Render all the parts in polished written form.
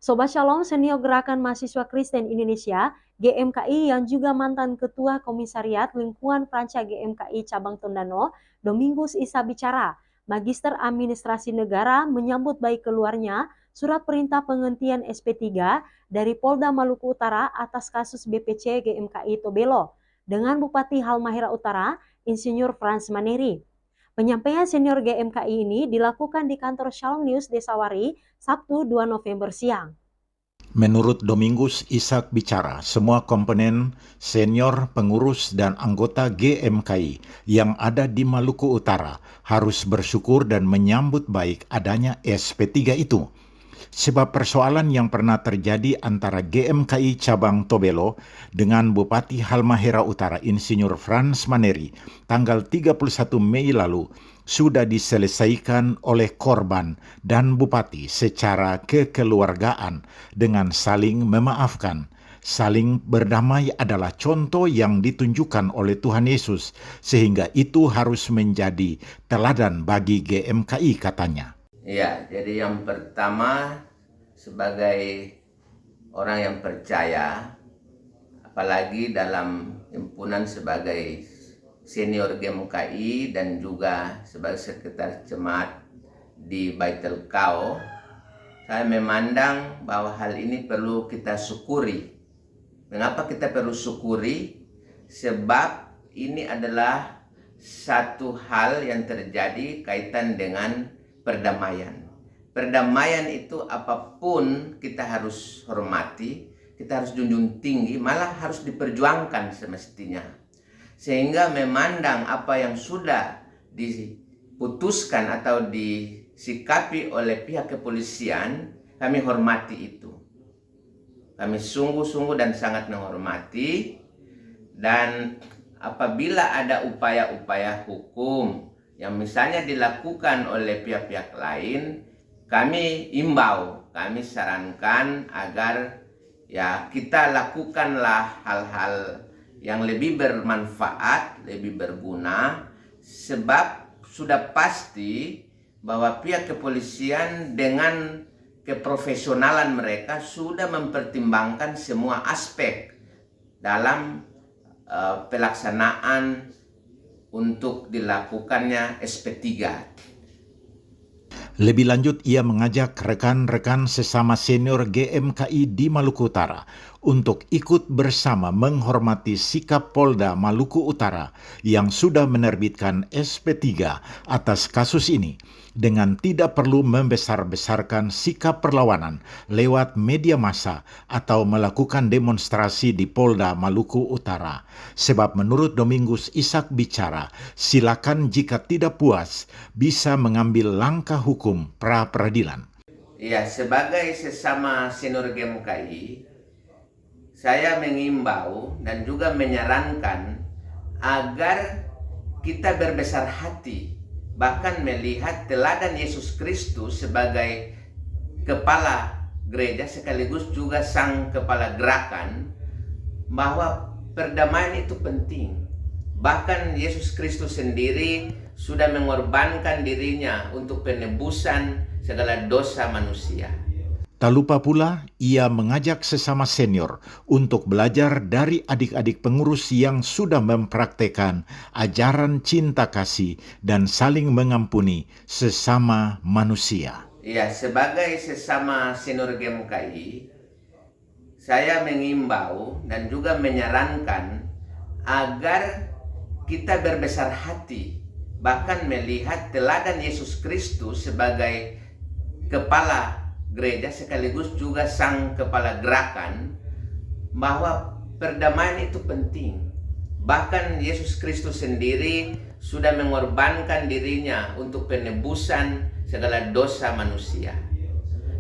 Sobat Shalom Senior Gerakan Mahasiswa Kristen Indonesia GMKI yang juga mantan Ketua Komisariat Lingkungan Pranca GMKI Cabang Tondano, Domingus Isa bicara, Magister Administrasi Negara menyambut baik keluarnya surat perintah penghentian SP3 dari Polda Maluku Utara atas kasus BPC GMKI Tobelo dengan Bupati Halmahera Utara, Insinyur Frans Maneri. Penyampaian senior GMKI ini dilakukan di kantor Shalom News Desawari, Sabtu 2 November siang. Menurut Domingus Ishak bicara, semua komponen, senior, pengurus, dan anggota GMKI yang ada di Maluku Utara harus bersyukur dan menyambut baik adanya SP3 itu. Sebab persoalan yang pernah terjadi antara GMKI Cabang Tobelo dengan Bupati Halmahera Utara Insinyur Frans Maneri tanggal 31 Mei lalu sudah diselesaikan oleh korban dan Bupati secara kekeluargaan dengan saling memaafkan. Saling berdamai adalah contoh yang ditunjukkan oleh Tuhan Yesus, sehingga itu harus menjadi teladan bagi GMKI katanya. Ya, jadi yang pertama sebagai orang yang percaya, apalagi dalam himpunan sebagai senior GMKI dan juga sebagai sekretaris jemaat di Baitul Kau, saya memandang bahwa hal ini perlu kita syukuri. Mengapa kita perlu syukuri? Sebab ini adalah satu hal yang terjadi kaitan dengan perdamaian. Perdamaian itu apapun kita harus hormati, kita harus junjung tinggi, malah harus diperjuangkan semestinya. Sehingga memandang apa yang sudah diputuskan atau disikapi oleh pihak kepolisian, kami hormati itu. Kami sungguh-sungguh dan sangat menghormati, dan apabila ada upaya-upaya hukum yang misalnya dilakukan oleh pihak-pihak lain, kami imbau, kami sarankan agar ya kita lakukanlah hal-hal yang lebih bermanfaat, lebih berguna, sebab sudah pasti bahwa pihak kepolisian dengan keprofesionalan mereka sudah mempertimbangkan semua aspek dalam pelaksanaan untuk dilakukannya SP3. Lebih lanjut, ia mengajak rekan-rekan sesama senior GMKI di Maluku Utara untuk ikut bersama menghormati sikap Polda Maluku Utara yang sudah menerbitkan SP3 atas kasus ini dengan tidak perlu membesar-besarkan sikap perlawanan lewat media massa atau melakukan demonstrasi di Polda Maluku Utara. Sebab menurut Domingus Ishak bicara, silakan jika tidak puas bisa mengambil langkah hukum pra-peradilan. Ya, sebagai sesama senior GMKI, saya mengimbau dan juga menyarankan agar kita berbesar hati, bahkan melihat teladan Yesus Kristus sebagai kepala gereja sekaligus juga sang kepala gerakan, bahwa perdamaian itu penting. Bahkan Yesus Kristus sendiri sudah mengorbankan dirinya untuk penebusan segala dosa manusia. Tak lupa pula, ia mengajak sesama senior untuk belajar dari adik-adik pengurus yang sudah mempraktekkan ajaran cinta kasih dan saling mengampuni sesama manusia. Ya, sebagai sesama senior GMKI, saya mengimbau dan juga menyarankan agar kita berbesar hati, bahkan melihat teladan Yesus Kristus sebagai kepala gereja sekaligus juga sang kepala gerakan, bahwa perdamaian itu penting. Bahkan Yesus Kristus sendiri sudah mengorbankan dirinya untuk penebusan segala dosa manusia.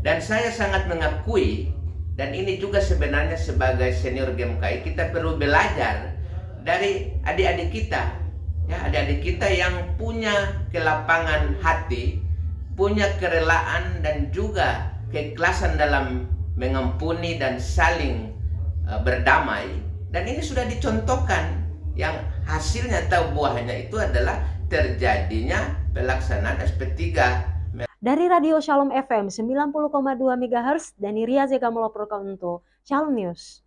Dan saya sangat mengakui, dan ini juga sebenarnya sebagai senior GMKI kita perlu belajar dari adik-adik kita, ya, adik-adik kita yang punya kelapangan hati, punya kerelaan dan juga keikhlasan dalam mengampuni dan saling berdamai. Dan ini sudah dicontohkan, yang hasilnya atau buahnya itu adalah terjadinya pelaksanaan SP3. Dari Radio Shalom FM 90,2 MHz, Dani Ria Zega melaporkan untuk Shalom News.